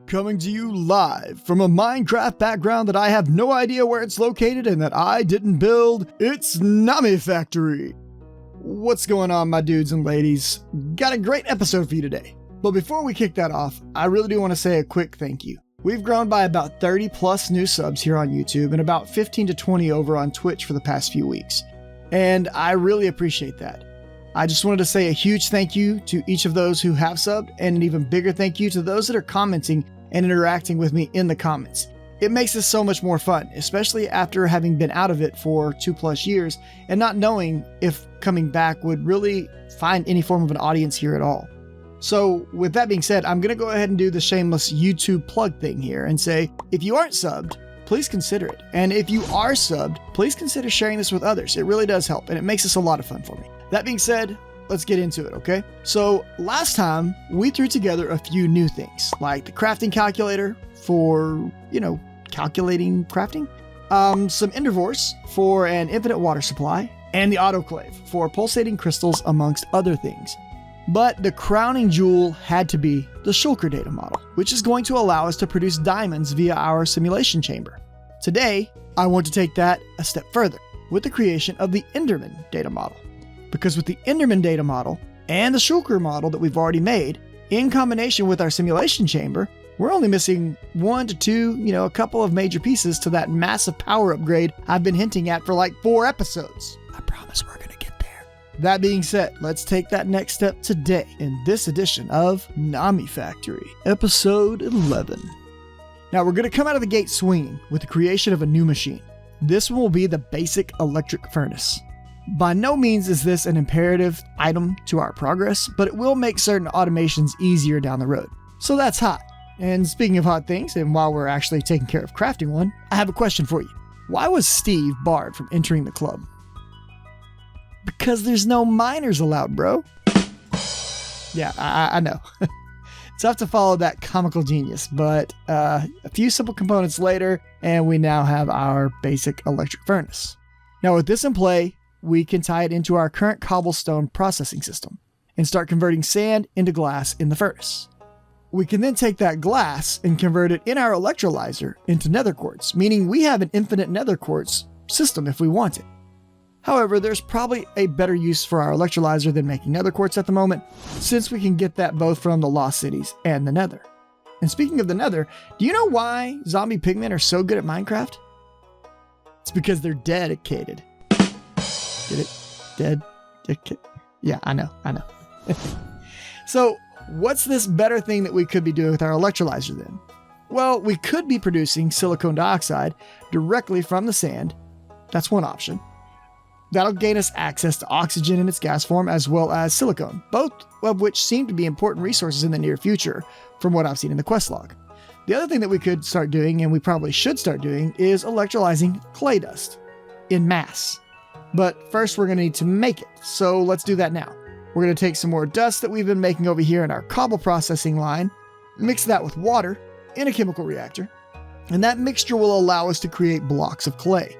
Coming to you live from a Minecraft background that I have no idea where it's located and that I didn't build, it's Nomifactory. What's going on, my dudes and ladies? Got a great episode for you today. But before we kick that off, I really do want to say a quick thank you. We've grown by about 30 plus new subs here on YouTube and about 15 to 20 over on Twitch for the past few weeks. And I really appreciate that. I just wanted to say a huge thank you to each of those who have subbed, and an even bigger thank you to those that are commenting and interacting with me in the comments. It makes this so much more fun, especially after having been out of it for 2+ years and not knowing if coming back would really find any form of an audience here at all. So with that being said, I'm going to go ahead and do the shameless YouTube plug thing here and say, if you aren't subbed, please consider it. And if you are subbed, please consider sharing this with others. It really does help, and it makes this a lot of fun for me. That being said, let's get into it, okay? So last time we threw together a few new things, like the crafting calculator for, calculating crafting, some endivores for an infinite water supply, and the autoclave for pulsating crystals, amongst other things. But the crowning jewel had to be the shulker data model, which is going to allow us to produce diamonds via our simulation chamber. Today, I want to take that a step further with the creation of the Enderman data model. Because with the Enderman data model and the shulker model that we've already made, in combination with our simulation chamber, we're only missing 1 to 2, a couple of major pieces to that massive power upgrade I've been hinting at for like 4 episodes. I promise we're gonna get there. That being said, let's take that next step today in this edition of Nomifactory, episode 11. Now we're gonna come out of the gate swinging with the creation of a new machine. This one will be the basic electric furnace. By no means is this an imperative item to our progress, but it will make certain automations easier down the road. So that's hot. And speaking of hot things, and while we're actually taking care of crafting one, I have a question for you. Why was Steve barred from entering the club? Because there's no miners allowed, bro. Yeah, I know. It's tough to follow that comical genius, but a few simple components later, and we now have our basic electric furnace. Now with this in play, we can tie it into our current cobblestone processing system and start converting sand into glass in the furnace. We can then take that glass and convert it in our electrolyzer into nether quartz, meaning we have an infinite nether quartz system if we want it. However, there's probably a better use for our electrolyzer than making nether quartz at the moment, since we can get that both from the lost cities and the nether. And speaking of the nether, do you know why zombie pigmen are so good at Minecraft? It's because they're dedicated. Get it? Yeah, I know. So what's this better thing that we could be doing with our electrolyzer then? Well, we could be producing silicon dioxide directly from the sand. That's one option. That'll gain us access to oxygen in its gas form as well as silicone, both of which seem to be important resources in the near future from what I've seen in the quest log. The other thing that we could start doing, and we probably should start doing, is electrolyzing clay dust in mass. But first we're going to need to make it, so let's do that now. We're going to take some more dust that we've been making over here in our cobble processing line, mix that with water in a chemical reactor, and that mixture will allow us to create blocks of clay.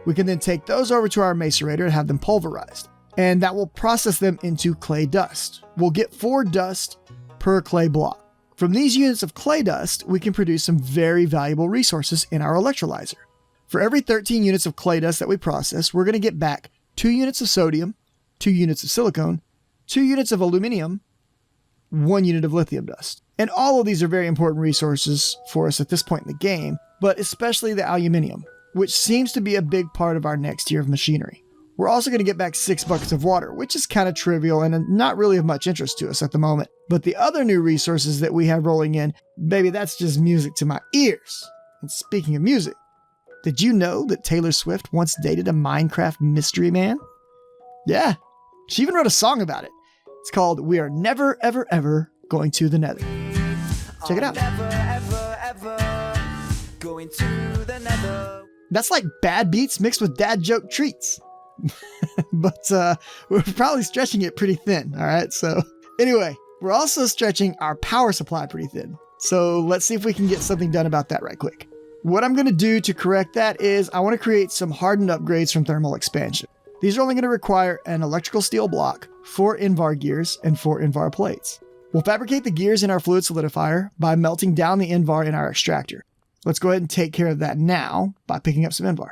We can then take those over to our macerator and have them pulverized, and that will process them into clay dust. We'll get 4 dust per clay block. From these units of clay dust, we can produce some very valuable resources in our electrolyzer. For every 13 units of clay dust that we process, we're going to get back 2 units of sodium, 2 units of silicone, 2 units of aluminum, 1 unit of lithium dust. And all of these are very important resources for us at this point in the game, but especially the aluminum, which seems to be a big part of our next tier of machinery. We're also going to get back 6 buckets of water, which is kind of trivial and not really of much interest to us at the moment. But the other new resources that we have rolling in, baby, that's just music to my ears. And speaking of music, did you know that Taylor Swift once dated a Minecraft mystery man? Yeah, she even wrote a song about it. It's called We Are Never, Ever, Ever Going to the Nether. Check it out. Never, ever, ever going to the nether. That's like bad beats mixed with dad joke treats. But we're probably stretching it pretty thin, all right? So anyway, we're also stretching our power supply pretty thin. So let's see if we can get something done about that right quick. What I'm going to do to correct that is I want to create some hardened upgrades from thermal expansion. These are only going to require an electrical steel block, 4 invar gears, and 4 invar plates. We'll fabricate the gears in our fluid solidifier by melting down the invar in our extractor. Let's go ahead and take care of that now by picking up some invar.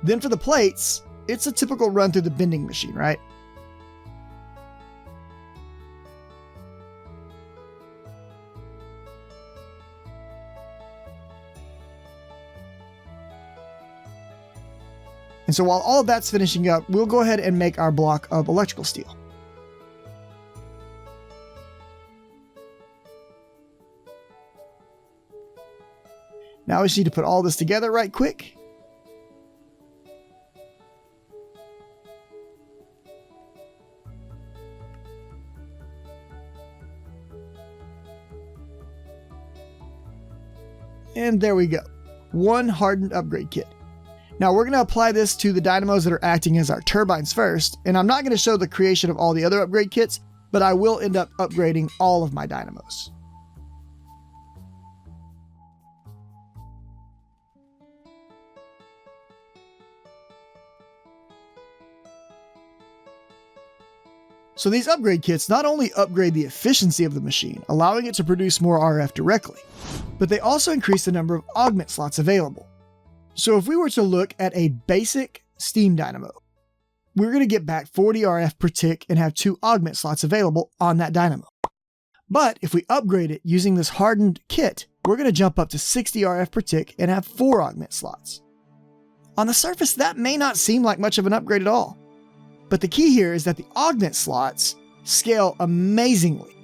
Then for the plates, it's a typical run through the bending machine, right? And so while all of that's finishing up, we'll go ahead and make our block of electrical steel. Now we just need to put all this together right quick. And there we go. One hardened upgrade kit. Now we're going to apply this to the dynamos that are acting as our turbines first, and I'm not going to show the creation of all the other upgrade kits, but I will end up upgrading all of my dynamos. So these upgrade kits not only upgrade the efficiency of the machine, allowing it to produce more RF directly, but they also increase the number of augment slots available. So if we were to look at a basic steam dynamo, we're going to get back 40 RF per tick and have 2 augment slots available on that dynamo. But if we upgrade it using this hardened kit, we're going to jump up to 60 RF per tick and have 4 augment slots. On the surface, that may not seem like much of an upgrade at all. But the key here is that the augment slots scale amazingly.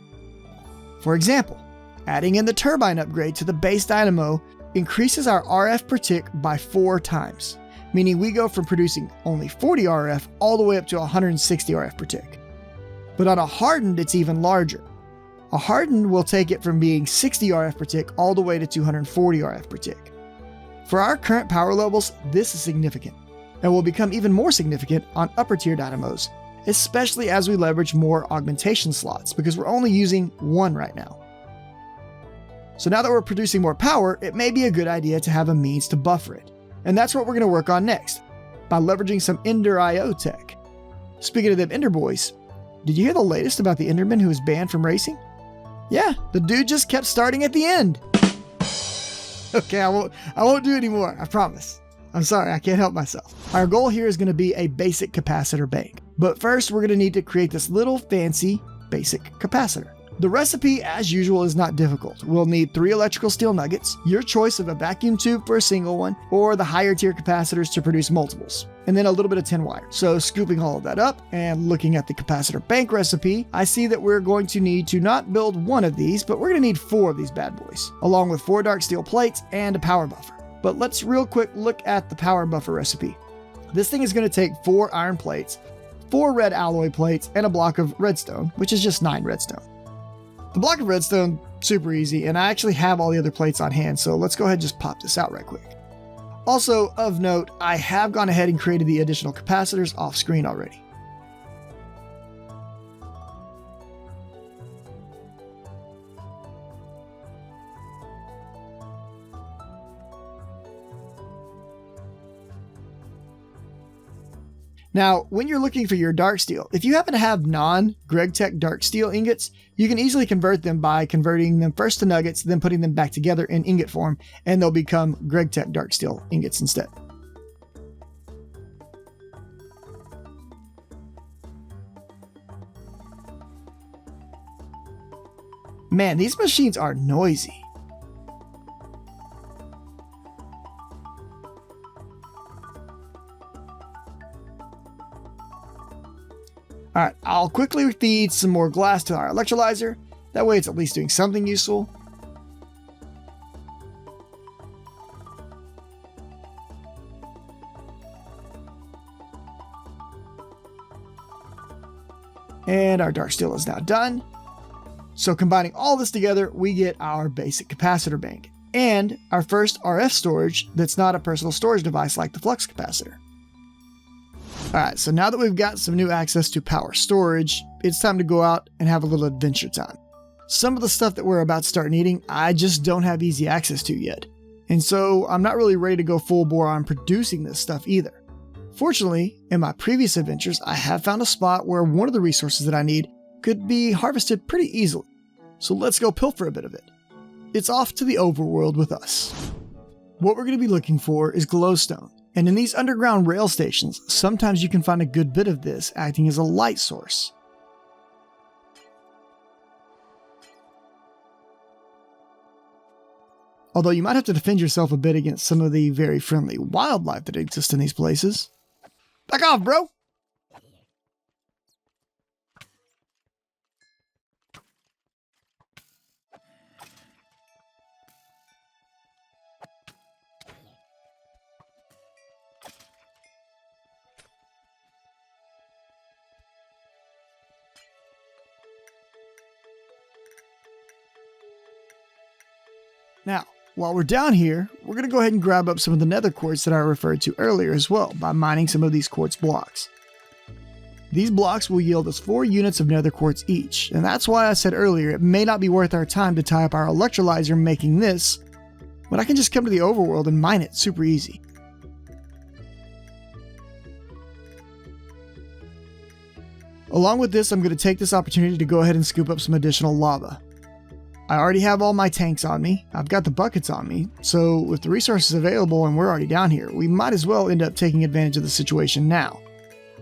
For example, adding in the turbine upgrade to the base dynamo increases our RF per tick by 4 times, meaning we go from producing only 40 RF all the way up to 160 RF per tick. But on a hardened, it's even larger. A hardened will take it from being 60 RF per tick all the way to 240 RF per tick. For our current power levels, this is significant, and will become even more significant on upper tier dynamos, especially as we leverage more augmentation slots, because we're only using 1 right now. So now that we're producing more power, it may be a good idea to have a means to buffer it. And that's what we're going to work on next, by leveraging some Ender IO tech. Speaking of them Ender boys, did you hear the latest about the Enderman who was banned from racing? Yeah, the dude just kept starting at the end. Okay, I won't do any more, I promise. I'm sorry, I can't help myself. Our goal here is going to be a basic capacitor bank. But first, we're going to need to create this little fancy basic capacitor. The recipe, as usual, is not difficult. We'll need 3 electrical steel nuggets, your choice of a vacuum tube for a single one, or the higher tier capacitors to produce multiples, and then a little bit of tin wire. So scooping all of that up and looking at the capacitor bank recipe, I see that we're going to need to not build 1 of these, but we're going to need 4 of these bad boys, along with 4 dark steel plates and a power buffer. But let's real quick look at the power buffer recipe. This thing is going to take 4 iron plates, 4 red alloy plates, and a block of redstone, which is just 9 redstone. The block of redstone, super easy, and I actually have all the other plates on hand, so let's go ahead and just pop this out right quick. Also, of note, I have gone ahead and created the additional capacitors off screen already. Now, when you're looking for your dark steel, if you happen to have non-GregTech dark steel ingots, you can easily convert them by converting them first to nuggets, then putting them back together in ingot form, and they'll become GregTech dark steel ingots instead. Man, these machines are noisy. Alright, I'll quickly feed some more glass to our electrolyzer. That way it's at least doing something useful. And our dark steel is now done. So combining all this together, we get our basic capacitor bank. and our first RF storage that's not a personal storage device like the flux capacitor. Alright, so now that we've got some new access to power storage, it's time to go out and have a little adventure time. Some of the stuff that we're about to start needing, I just don't have easy access to yet. And so I'm not really ready to go full bore on producing this stuff either. Fortunately, in my previous adventures, I have found a spot where one of the resources that I need could be harvested pretty easily. So let's go pilfer a bit of it. It's off to the overworld with us. What we're going to be looking for is glowstone. And in these underground rail stations, sometimes you can find a good bit of this acting as a light source. Although you might have to defend yourself a bit against some of the very friendly wildlife that exists in these places. Back off, bro! Now, while we're down here, we're going to go ahead and grab up some of the nether quartz that I referred to earlier as well by mining some of these quartz blocks. These blocks will yield us 4 units of nether quartz each, and that's why I said earlier it may not be worth our time to tie up our electrolyzer making this, but I can just come to the overworld and mine it super easy. Along with this, I'm going to take this opportunity to go ahead and scoop up some additional lava. I already have all my tanks on me, I've got the buckets on me, so with the resources available and we're already down here, we might as well end up taking advantage of the situation now.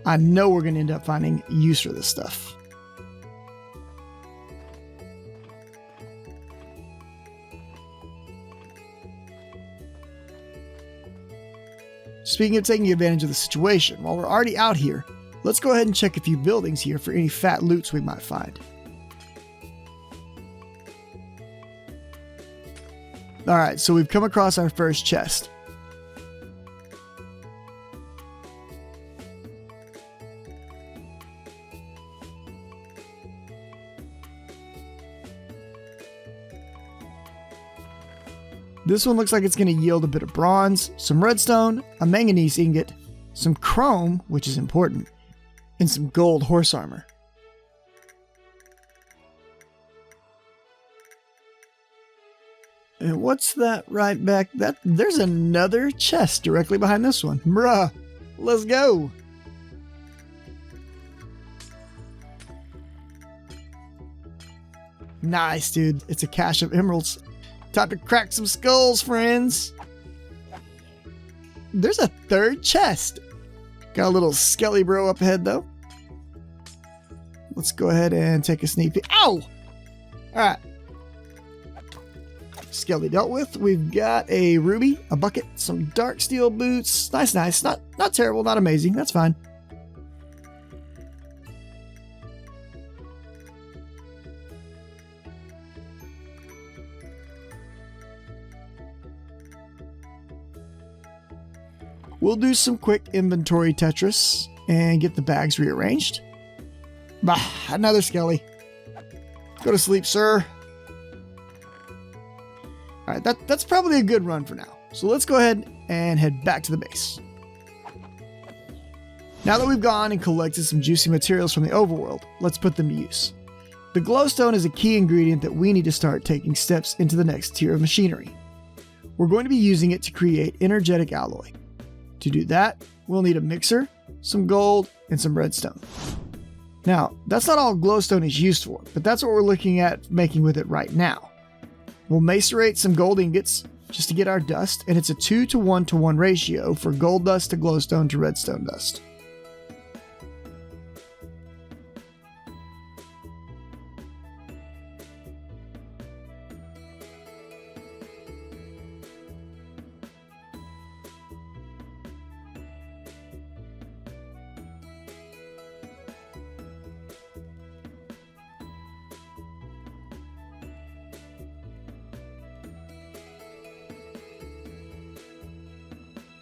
I know we're going to end up finding use for this stuff. Speaking of taking advantage of the situation, while we're already out here, let's go ahead and check a few buildings here for any fat loots we might find. Alright, so we've come across our first chest. This one looks like it's going to yield a bit of bronze, some redstone, a manganese ingot, some chrome, which is important, and some gold horse armor. And what's that right back? There's another chest directly behind this one. Bruh, let's go. Nice, dude. It's a cache of emeralds. Time to crack some skulls, friends. There's a third chest. Got a little skelly bro up ahead, though. Let's go ahead and take a sneak peek. Ow! Alright. Skelly dealt with. We've got a ruby, a bucket, some dark steel boots. Nice, nice. Not terrible, not amazing. That's fine. We'll do some quick inventory Tetris and get the bags rearranged. Bah, another skelly. Go to sleep, sir. Alright, that's probably a good run for now. So let's go ahead and head back to the base. Now that we've gone and collected some juicy materials from the overworld, let's put them to use. The glowstone is a key ingredient that we need to start taking steps into the next tier of machinery. We're going to be using it to create energetic alloy. To do that, we'll need a mixer, some gold, and some redstone. Now, that's not all glowstone is used for, but that's what we're looking at making with it right now. We'll macerate some gold ingots just to get our dust, and it's a 2:1:1 ratio for gold dust to glowstone to redstone dust.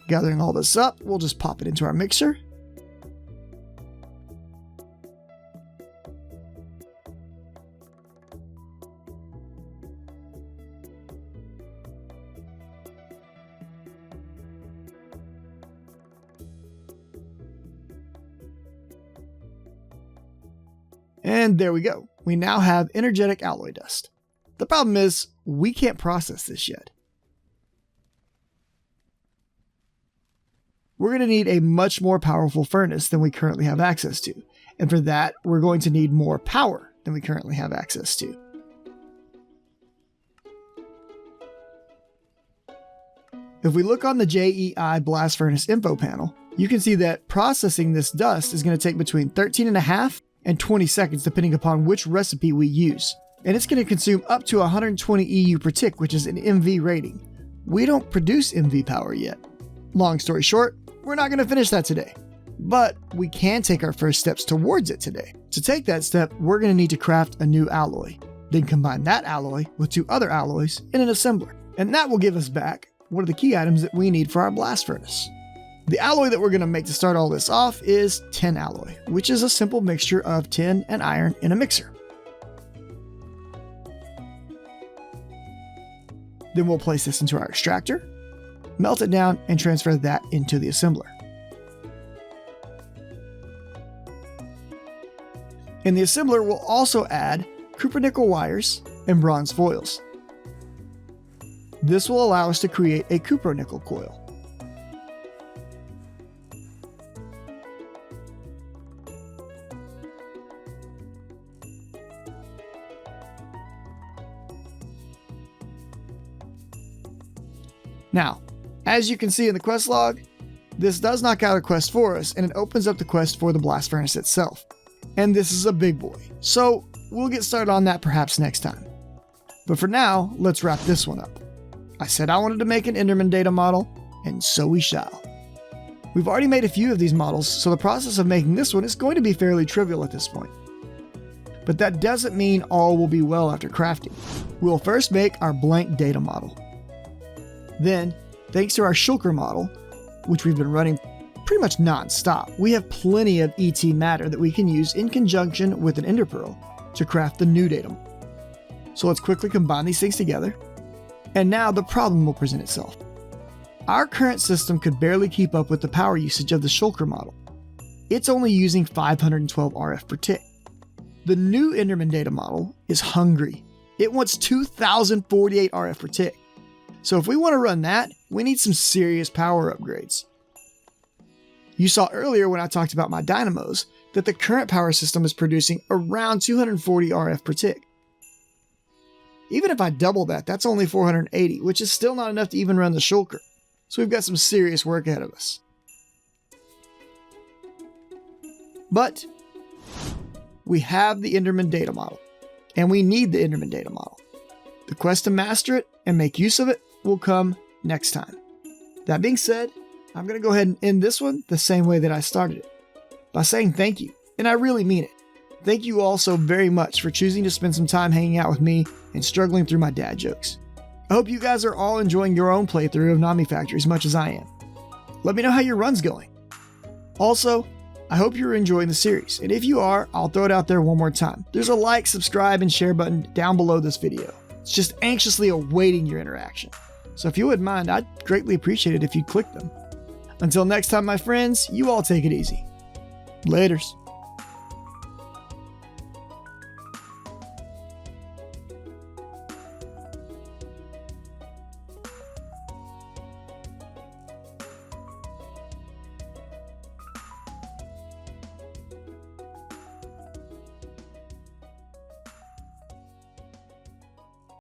Gathering all this up, we'll just pop it into our mixer. And there we go. We now have energetic alloy dust. The problem is, we can't process this yet. We're going to need a much more powerful furnace than we currently have access to. And for that, we're going to need more power than we currently have access to. If we look on the JEI blast furnace info panel, you can see that processing this dust is going to take between 13.5 and 20 seconds depending upon which recipe we use. And it's going to consume up to 120 EU per tick, which is an MV rating. We don't produce MV power yet. Long story short, we're not going to finish that today. But we can take our first steps towards it today. To take that step, we're going to need to craft a new alloy, then combine that alloy with 2 other alloys in an assembler. And that will give us back one of the key items that we need for our blast furnace. The alloy that we're going to make to start all this off is tin alloy, which is a simple mixture of tin and iron in a mixer. Then we'll place this into our extractor, melt it down, and transfer that into the assembler. In the assembler, we'll also add copper nickel wires and bronze foils. This will allow us to create a copper nickel coil. Now, as you can see in the quest log, this does knock out a quest for us, and it opens up the quest for the blast furnace itself. And this is a big boy, so we'll get started on that perhaps next time. But for now, let's wrap this one up. I said I wanted to make an Enderman data model, and so we shall. We've already made a few of these models, so the process of making this one is going to be fairly trivial at this point. But that doesn't mean all will be well after crafting. We'll first make our blank data model. Then, thanks to our shulker model, which we've been running pretty much non-stop, we have plenty of ET matter that we can use in conjunction with an ender pearl to craft the new datum. So let's quickly combine these things together. And now the problem will present itself. Our current system could barely keep up with the power usage of the shulker model. It's only using 512 RF per tick. The new Enderman data model is hungry. It wants 2048 RF per tick. So if we want to run that, we need some serious power upgrades. You saw earlier when I talked about my dynamos that the current power system is producing around 240 RF per tick. Even if I double that, that's only 480, which is still not enough to even run the shulker. So we've got some serious work ahead of us. But we have the Enderman data model, and we need the Enderman data model. The quest to master it and make use of it will come next time. That being said, I'm going to go ahead and end this one the same way that I started it, by saying thank you, and I really mean it. Thank you all so very much for choosing to spend some time hanging out with me and struggling through my dad jokes. I hope you guys are all enjoying your own playthrough of Nomifactory as much as I am. Let me know how your run's going. Also, I hope you're enjoying the series, and if you are, I'll throw it out there one more time. There's a like, subscribe, and share button down below this video. It's just anxiously awaiting your interaction. So if you wouldn't mind, I'd greatly appreciate it if you'd click them. Until next time, my friends, you all take it easy. Laters.